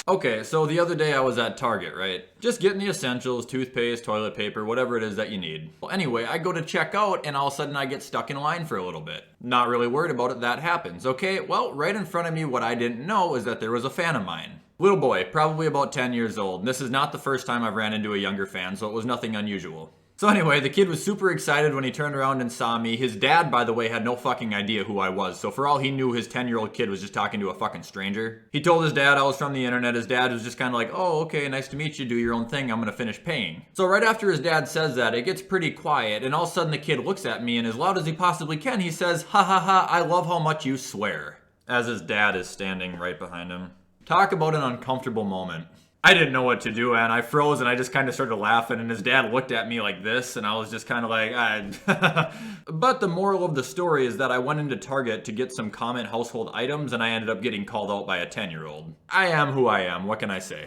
Okay, so the other day I was at Target, right? Just getting the essentials, toothpaste, toilet paper, whatever it is that you need. Well, anyway, I go to check out and all of a sudden I get stuck in line for a little bit. Not really worried about it, that happens. Okay, well, right in front of me, what I didn't know is that there was a fan of mine. Little boy, probably about 10 years old. This is not the first time I've ran into a younger fan, so it was nothing unusual. So anyway, the kid was super excited when he turned around and saw me. His dad, by the way, had no fucking idea who I was. So for all he knew, his 10-year-old kid was just talking to a fucking stranger. He told his dad I was from the internet. His dad was just kind of like, oh, okay, nice to meet you. Do your own thing. I'm going to finish paying. So right after his dad says that, it gets pretty quiet. And all of a sudden the kid looks at me and as loud as he possibly can, he says, ha ha ha, I love how much you swear. As his dad is standing right behind him. Talk about an uncomfortable moment. I didn't know what to do, and I froze, and I just kind of started laughing, and his dad looked at me like this, and I was just kind of like, But the moral of the story is that I went into Target to get some common household items, and I ended up getting called out by a 10-year-old. I am who I am, what can I say?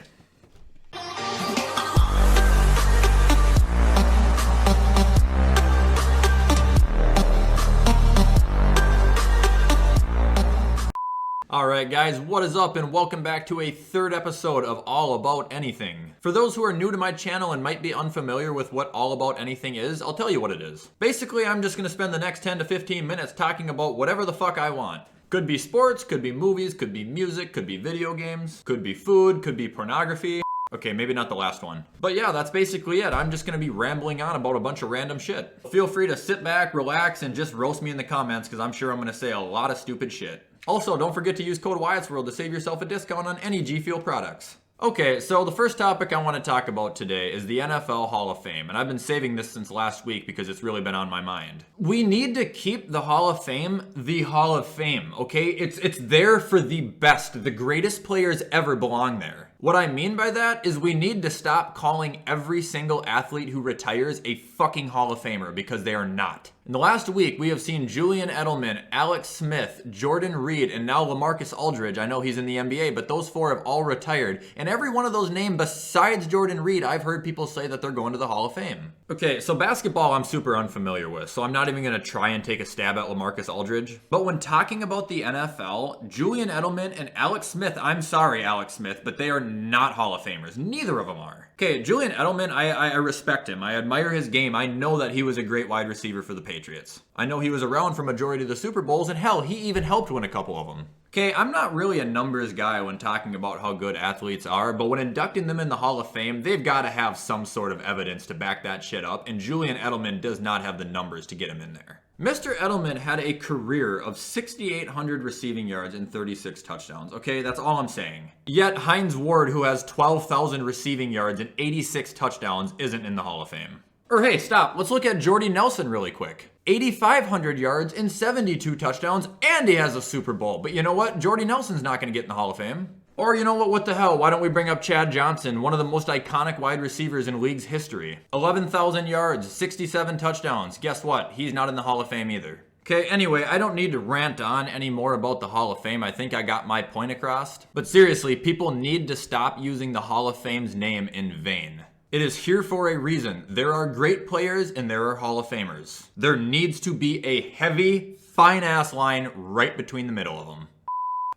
Alright guys, what is up and welcome back to a third episode of All About Anything. For those who are new to my channel and might be unfamiliar with what All About Anything is, I'll tell you what it is. Basically, I'm just going to spend the next 10 to 15 minutes talking about whatever the fuck I want. Could be sports, could be movies, could be music, could be video games, could be food, could be pornography. Okay, maybe not the last one. But yeah, that's basically it. I'm just gonna be rambling on about a bunch of random shit. Feel free to sit back, relax, and just roast me in the comments because I'm sure I'm gonna say a lot of stupid shit. Also, don't forget to use code WyattzWorld to save yourself a discount on any G Fuel products. Okay, so the first topic I want to talk about today is the NFL Hall of Fame, and I've been saving this since last week because it's really been on my mind. We need to keep the Hall of Fame the Hall of Fame, okay? It's there for the best. The greatest players ever belong there. What I mean by that is we need to stop calling every single athlete who retires a fucking Hall of Famer because they are not. In the last week, we have seen Julian Edelman, Alex Smith, Jordan Reed, and now LaMarcus Aldridge. I know he's in the NBA, but those four have all retired. And every one of those names besides Jordan Reed, I've heard people say that they're going to the Hall of Fame. Okay, so basketball I'm super unfamiliar with, so I'm not even going to try and take a stab at LaMarcus Aldridge. But when talking about the NFL, Julian Edelman and Alex Smith, I'm sorry Alex Smith, but they are not Hall of Famers. Neither of them are. Okay, Julian Edelman, I respect him. I admire his game. I know that he was a great wide receiver for the Patriots. I know he was around for majority of the Super Bowls, and hell, he even helped win a couple of them. Okay, I'm not really a numbers guy when talking about how good athletes are, but when inducting them in the Hall of Fame, they've got to have some sort of evidence to back that shit up, and Julian Edelman does not have the numbers to get him in there. Mr. Edelman had a career of 6,800 receiving yards and 36 touchdowns. Okay, that's all I'm saying. Yet Hines Ward, who has 12,000 receiving yards and 86 touchdowns, isn't in the Hall of Fame. Or hey, stop. Let's look at Jordy Nelson really quick. 8,500 yards and 72 touchdowns, and he has a Super Bowl. But you know what? Jordy Nelson's not going to get in the Hall of Fame. Or you know what the hell, why don't we bring up Chad Johnson, one of the most iconic wide receivers in league's history. 11,000 yards, 67 touchdowns. Guess what? He's not in the Hall of Fame either. Okay, anyway, I don't need to rant on anymore about the Hall of Fame. I think I got my point across. But seriously, people need to stop using the Hall of Fame's name in vain. It is here for a reason. There are great players and there are Hall of Famers. There needs to be a heavy, fine-ass line right between the middle of them.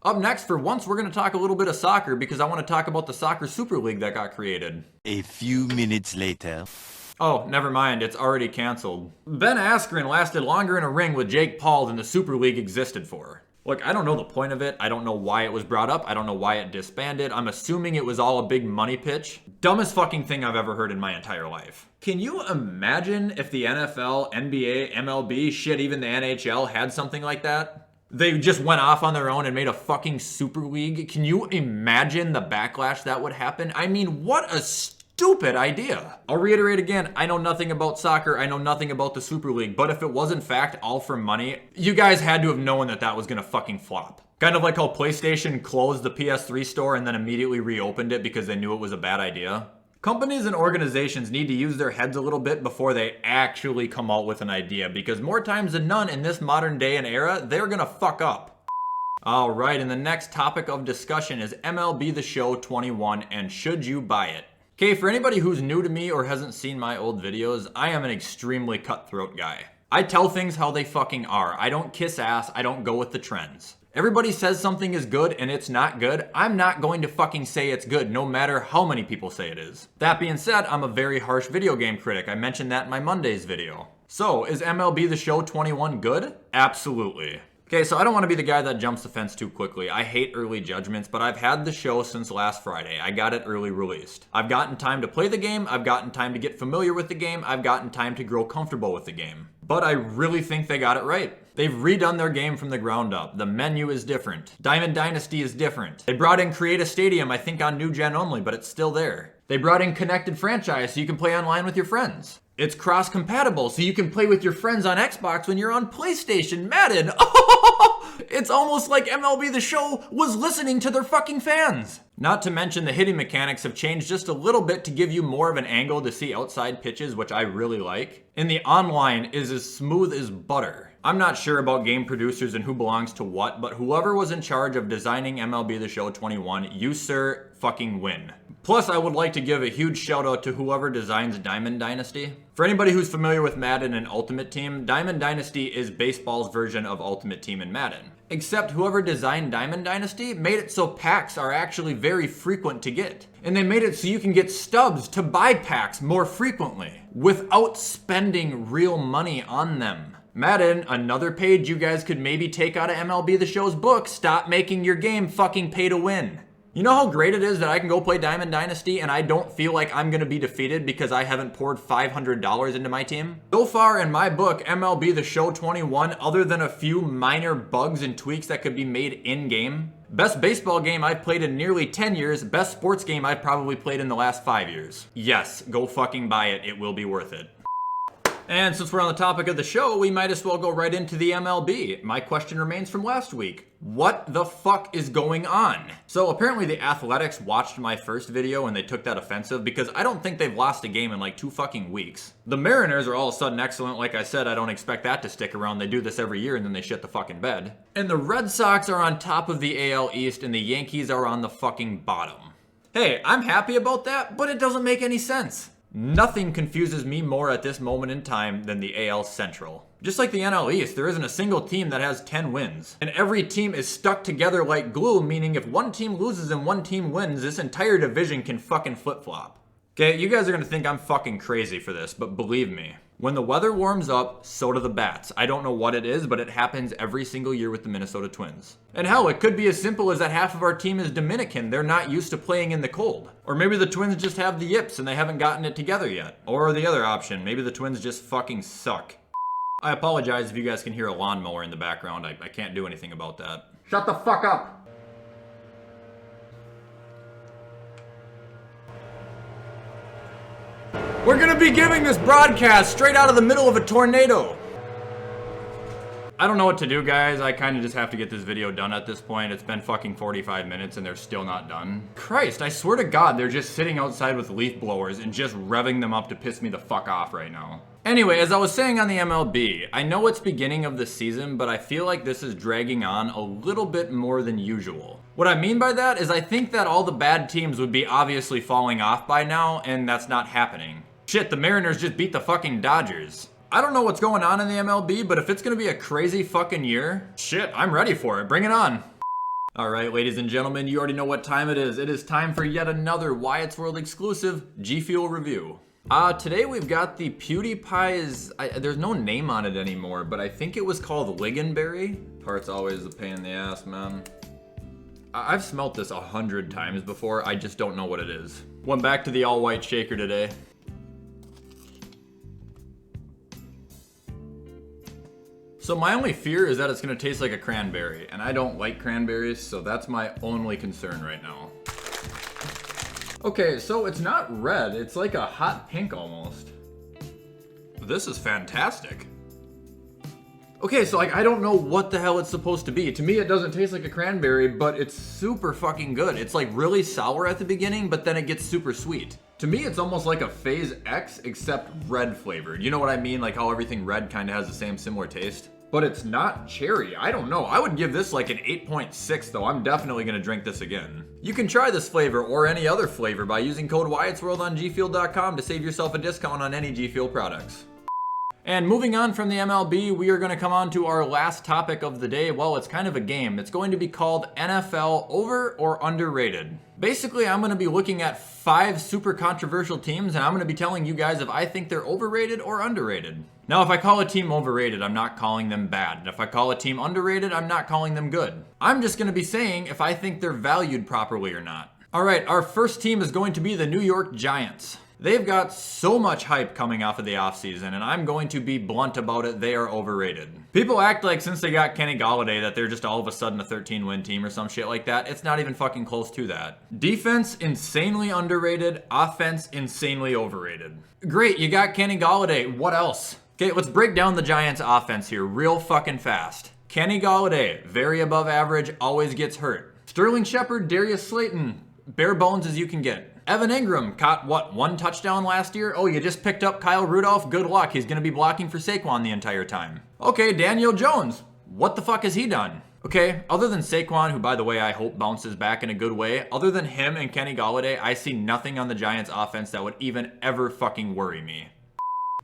Up next, for once, we're going to talk a little bit of soccer because I want to talk about the Soccer Super League that got created. A few minutes later. Oh, never mind, it's already canceled. Ben Askren lasted longer in a ring with Jake Paul than the Super League existed for. Look, I don't know the point of it. I don't know why it was brought up. I don't know why it disbanded. I'm assuming it was all a big money pitch. Dumbest fucking thing I've ever heard in my entire life. Can you imagine if the NFL, NBA, MLB, shit, even the NHL had something like that? They just went off on their own and made a fucking Super League. Can you imagine the backlash that would happen? I mean, what a stupid idea. I'll reiterate again, I know nothing about soccer. I know nothing about the Super League. But if it was in fact all for money, you guys had to have known that that was going to fucking flop. Kind of like how PlayStation closed the PS3 store and then immediately reopened it because they knew it was a bad idea. Companies and organizations need to use their heads a little bit before they actually come out with an idea, because more times than none in this modern day and era, they're gonna fuck up. Alright, and the next topic of discussion is MLB the Show 21 and should you buy it? Okay, for anybody who's new to me or hasn't seen my old videos, I am an extremely cutthroat guy. I tell things how they fucking are. I don't kiss ass, I don't go with the trends. Everybody says something is good and it's not good. I'm not going to fucking say it's good, no matter how many people say it is. That being said, I'm a very harsh video game critic. I mentioned that in my Mondays video. So, is MLB the Show 21 good? Absolutely. Okay, so I don't want to be the guy that jumps the fence too quickly. I hate early judgments, but I've had the show since last Friday. I got it early released. I've gotten time to play the game, I've gotten time to get familiar with the game, I've gotten time to grow comfortable with the game. But I really think they got it right. They've redone their game from the ground up. The menu is different. Diamond Dynasty is different. They brought in Create a Stadium, I think on new gen only, but it's still there. They brought in Connected Franchise so you can play online with your friends. It's cross-compatible so you can play with your friends on Xbox when you're on PlayStation, Madden. It's almost like MLB The Show was listening to their fucking fans. Not to mention the hitting mechanics have changed just a little bit to give you more of an angle to see outside pitches, which I really like. And the online is as smooth as butter. I'm not sure about game producers and who belongs to what, but whoever was in charge of designing MLB The Show 21, you sir fucking win. Plus, I would like to give a huge shout out to whoever designs Diamond Dynasty. For anybody who's familiar with Madden and Ultimate Team, Diamond Dynasty is baseball's version of Ultimate Team in Madden. Except whoever designed Diamond Dynasty made it so packs are actually very frequent to get. And they made it so you can get stubs to buy packs more frequently without spending real money on them. Madden, another page you guys could maybe take out of MLB The Show's book, stop making your game fucking pay to win. You know how great it is that I can go play Diamond Dynasty and I don't feel like I'm gonna be defeated because I haven't poured $500 into my team? So far in my book, MLB The Show 21, other than a few minor bugs and tweaks that could be made in-game, best baseball game I've played in nearly 10 years, best sports game I've probably played in the last 5 years. Yes, go fucking buy it, it will be worth it. And since we're on the topic of the show, we might as well go right into the MLB. My question remains from last week. What the fuck is going on? So apparently the Athletics watched my first video and they took that offensive because I don't think they've lost a game in like 2 fucking weeks. The Mariners are all of a sudden excellent. Like I said, I don't expect that to stick around. They do this every year and then they shit the fucking bed. And the Red Sox are on top of the AL East and the Yankees are on the fucking bottom. Hey, I'm happy about that, but it doesn't make any sense. Nothing confuses me more at this moment in time than the AL Central. Just like the NL East, there isn't a single team that has 10 wins. And every team is stuck together like glue, meaning if one team loses and one team wins, this entire division can fucking flip-flop. Okay, you guys are gonna think I'm fucking crazy for this, but believe me, when the weather warms up, so do the bats. I don't know what it is, but it happens every single year with the Minnesota Twins. And hell, it could be as simple as that half of our team is Dominican. They're not used to playing in the cold. Or maybe the Twins just have the yips and they haven't gotten it together yet. Or the other option, maybe the Twins just fucking suck. I apologize if you guys can hear a lawnmower in the background. I can't do anything about that. Shut the fuck up! We're gonna be giving this broadcast straight out of the middle of a tornado. I don't know what to do, guys. I kind of just have to get this video done at this point. It's been fucking 45 minutes and they're still not done. Christ, I swear to God, they're just sitting outside with leaf blowers and just revving them up to piss me the fuck off right now. Anyway, as I was saying on the MLB, I know it's beginning of the season, but I feel like this is dragging on a little bit more than usual. What I mean by that is I think that all the bad teams would be obviously falling off by now, and that's not happening. Shit, the Mariners just beat the fucking Dodgers. I don't know what's going on in the MLB, but if it's gonna be a crazy fucking year, shit, I'm ready for it. Bring it on. Alright, ladies and gentlemen, you already know what time it is. It is time for yet another Wyatts World exclusive G Fuel review. Today we've got the PewDiePie's, there's no name on it anymore, but I think it was called Lingonberry. Part's always a pain in the ass, man. I've smelt this 100 times before, I just don't know what it is. Went back to the all-white shaker today. So my only fear is that it's gonna taste like a cranberry, and I don't like cranberries, so that's my only concern right now. Okay, so it's not red, it's like a hot pink almost. This is fantastic. Okay, so like I don't know what the hell it's supposed to be. To me it doesn't taste like a cranberry, but it's super fucking good. It's like really sour at the beginning, but then it gets super sweet. To me it's almost like a Phase X except red flavored. You know what I mean? Like how everything red kind of has the same similar taste. But it's not cherry. I don't know. I would give this like an 8.6 though. I'm definitely gonna drink this again. You can try this flavor or any other flavor by using code WyattzWorld on gfuel.com to save yourself a discount on any G Fuel products. And moving on from the MLB, we are going to come on to our last topic of the day. Well, it's kind of a game. It's going to be called NFL Over or Underrated. Basically, I'm going to be looking at 5 super controversial teams, and I'm going to be telling you guys if I think they're overrated or underrated. Now, if I call a team overrated, I'm not calling them bad. And if I call a team underrated, I'm not calling them good. I'm just going to be saying if I think they're valued properly or not. All right, our first team is going to be the New York Giants. They've got so much hype coming off of the offseason, and I'm going to be blunt about it, they are overrated. People act like since they got Kenny Golladay that they're just all of a sudden a 13-win team or some shit like that. It's not even fucking close to that. Defense, insanely underrated. Offense, insanely overrated. Great, you got Kenny Golladay. What else? Okay, let's break down the Giants' offense here real fucking fast. Kenny Golladay, very above average, always gets hurt. Sterling Shepard, Darius Slayton, bare bones as you can get. Evan Ingram caught, what, 1 touchdown last year? Oh, you just picked up Kyle Rudolph? Good luck. He's going to be blocking for Saquon the entire time. Okay, Daniel Jones. What the fuck has he done? Okay, other than Saquon, who, by the way, I hope bounces back in a good way, other than him and Kenny Golladay, I see nothing on the Giants offense that would even ever fucking worry me.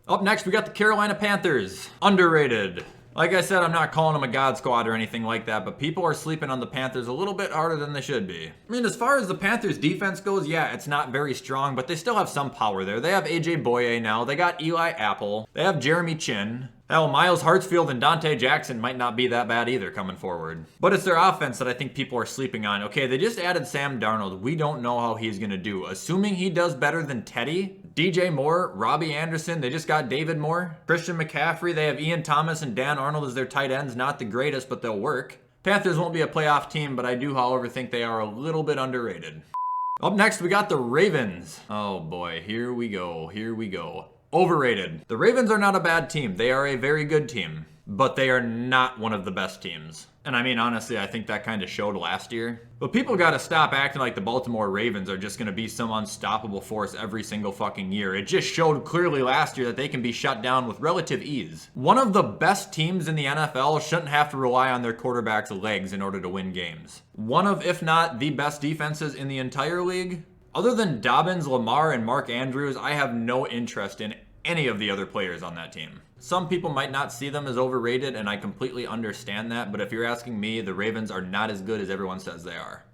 Up next, we got the Carolina Panthers. Underrated. Like I said, I'm not calling them a god squad or anything like that, but people are sleeping on the Panthers a little bit harder than they should be. I mean, as far as the Panthers defense goes, yeah, it's not very strong, but they still have some power there. They have AJ Boye now. They got Eli Apple. They have Jeremy Chin. Hell, Miles Hartsfield and Dante Jackson might not be that bad either coming forward. But it's their offense that I think people are sleeping on. Okay, they just added Sam Darnold. We don't know how he's going to do. Assuming he does better than Teddy, DJ Moore, Robbie Anderson, they just got David Moore, Christian McCaffrey, they have Ian Thomas and Dan Arnold as their tight ends. Not the greatest, but they'll work. Panthers won't be a playoff team, but I do, however, think they are a little bit underrated. Up next, we got the Ravens. Oh boy, here we go, here we go. Overrated. The Ravens are not a bad team. They are a very good team, but they are not one of the best teams. And I mean, honestly, I think that kind of showed last year. But people got to stop acting like the Baltimore Ravens are just going to be some unstoppable force every single fucking year. It just showed clearly last year that they can be shut down with relative ease. One of the best teams in the NFL shouldn't have to rely on their quarterback's legs in order to win games. One of, if not the best defenses in the entire league. Other than Dobbins, Lamar, and Mark Andrews, I have no interest in any of the other players on that team. Some people might not see them as overrated, and I completely understand that, but if you're asking me, the Ravens are not as good as everyone says they are.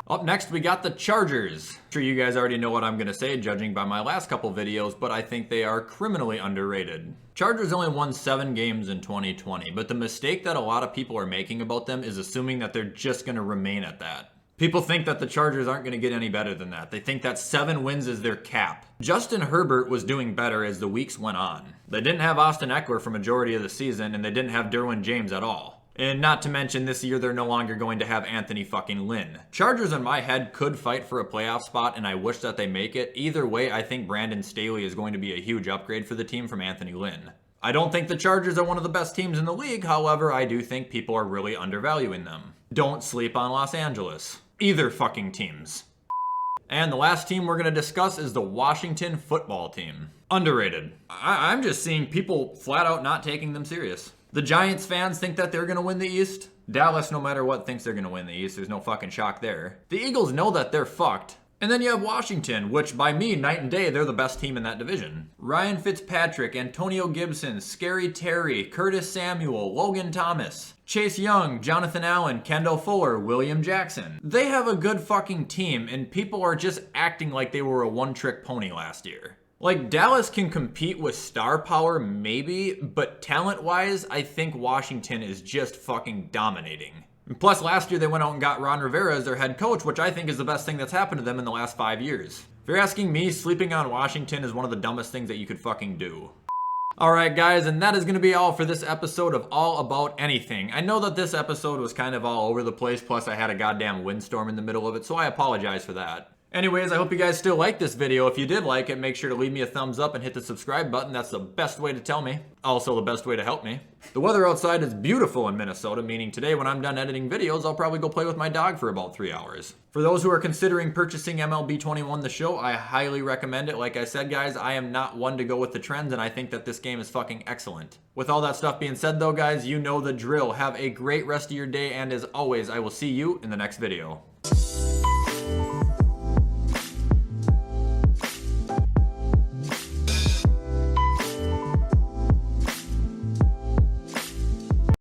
Up next, we got the Chargers. I'm sure you guys already know what I'm going to say, judging by my last couple videos, but I think they are criminally underrated. Chargers only won 7 games in 2020, but the mistake that a lot of people are making about them is assuming that they're just going to remain at that. People think that the Chargers aren't going to get any better than that. They think that 7 wins is their cap. Justin Herbert was doing better as the weeks went on. They didn't have Austin Eckler for majority of the season, and they didn't have Derwin James at all. And not to mention, this year they're no longer going to have Anthony fucking Lynn. Chargers in my head could fight for a playoff spot, and I wish that they make it. Either way, I think Brandon Staley is going to be a huge upgrade for the team from Anthony Lynn. I don't think the Chargers are one of the best teams in the league, however, I do think people are really undervaluing them. Don't sleep on Los Angeles. Either fucking teams. And the last team we're going to discuss is the Washington football team. Underrated. I'm just seeing people flat out not taking them serious. The Giants fans think that they're going to win the East. Dallas, no matter what, thinks they're going to win the East. There's no fucking shock there. The Eagles know that they're fucked. And then you have Washington, which by me, night and day, they're the best team in that division. Ryan Fitzpatrick, Antonio Gibson, Scary Terry, Curtis Samuel, Logan Thomas, Chase Young, Jonathan Allen, Kendall Fuller, William Jackson. They have a good fucking team, and people are just acting like they were a one-trick pony last year. Like, Dallas can compete with star power, maybe, but talent-wise, I think Washington is just fucking dominating. Plus, last year they went out and got Ron Rivera as their head coach, which I think is the best thing that's happened to them in the last 5 years. If you're asking me, sleeping on Washington is one of the dumbest things that you could fucking do. Alright guys, and that is going to be all for this episode of All About Anything. I know that this episode was kind of all over the place, plus I had a goddamn windstorm in the middle of it, so I apologize for that. Anyways, I hope you guys still like this video. If you did like it, make sure to leave me a thumbs up and hit the subscribe button. That's the best way to tell me. Also the best way to help me. The weather outside is beautiful in Minnesota, meaning today when I'm done editing videos, I'll probably go play with my dog for about 3 hours. For those who are considering purchasing MLB 21 The Show, I highly recommend it. Like I said, guys, I am not one to go with the trends, and I think that this game is fucking excellent. With all that stuff being said though, guys, you know the drill. Have a great rest of your day, and as always, I will see you in the next video.